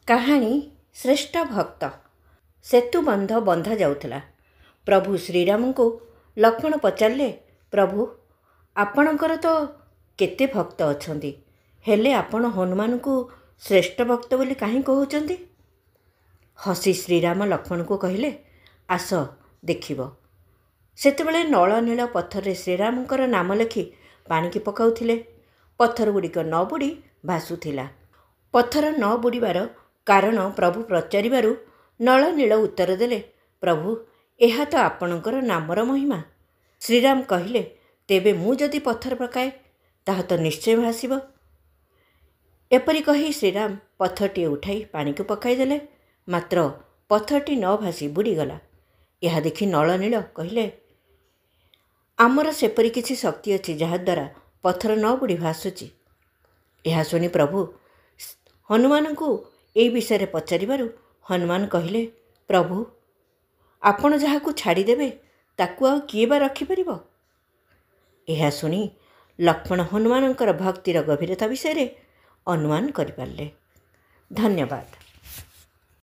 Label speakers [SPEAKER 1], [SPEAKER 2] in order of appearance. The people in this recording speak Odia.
[SPEAKER 1] କାହାଣୀ ଶ୍ରେଷ୍ଠ ଭକ୍ତ। ସେତୁବନ୍ଧ ବନ୍ଧା ଯାଉଥିଲା। ପ୍ରଭୁ ଶ୍ରୀରାମଙ୍କୁ ଲକ୍ଷ୍ମଣ ପଚାରିଲେ, ପ୍ରଭୁ, ଆପଣଙ୍କର ତ କେତେ ଭକ୍ତ ଅଛନ୍ତି, ହେଲେ ଆପଣ ହନୁମାନଙ୍କୁ ଶ୍ରେଷ୍ଠ ଭକ୍ତ ବୋଲି କାହିଁ କହୁଛନ୍ତି? ହସି ଶ୍ରୀରାମ ଲକ୍ଷ୍ମଣଙ୍କୁ କହିଲେ, ଆସ ଦେଖିବ। ସେତେବେଳେ ନଳ ନୀଳ ପଥରରେ ଶ୍ରୀରାମଙ୍କର ନାମ ଲେଖି ପାଣିକି ପକାଉଥିଲେ। ପଥରଗୁଡ଼ିକ ନ ବୁଡ଼ି ଭାସୁଥିଲା। ପଥର ନ ବୁଡ଼ିବାର କାରଣ ପ୍ରଭୁ ପଚାରିବାରୁ ନଳ ନୀଳ ଉତ୍ତର ଦେଲେ, ପ୍ରଭୁ, ଏହା ତ ଆପଣଙ୍କର ନାମର ମହିମା। ଶ୍ରୀରାମ କହିଲେ, ତେବେ ମୁଁ ଯଦି ପଥର ପକାଏ ତାହା ତ ନିଶ୍ଚୟ ଭାସିବ। ଏପରି କହି ଶ୍ରୀରାମ ପଥରଟିଏ ଉଠାଇ ପାଣିକୁ ପକାଇଦେଲେ। ମାତ୍ର ପଥରଟି ନ ଭାସି ବୁଡ଼ିଗଲା। ଏହା ଦେଖି ନଳ ନୀଳ କହିଲେ, ଆମର ସେପରି କିଛି ଶକ୍ତି ଅଛି ଯାହାଦ୍ୱାରା ପଥର ନ ବୁଡ଼ି ଭାସୁଛି। ଏହା ଶୁଣି ପ୍ରଭୁ ହନୁମାନଙ୍କୁ ଏହି ବିଷୟରେ ପଚାରିବାରୁ ହନୁମାନ କହିଲେ, ପ୍ରଭୁ, ଆପଣ ଯାହାକୁ ଛାଡ଼ିଦେବେ ତାକୁ ଆଉ କିଏ ବା ରଖିପାରିବ? ଏହା ଶୁଣି ଲକ୍ଷ୍ମଣ ହନୁମାନଙ୍କର ଭକ୍ତିର ଗଭୀରତା ବିଷୟରେ ଅନୁମାନ କରିପାରିଲେ। ଧନ୍ୟବାଦ।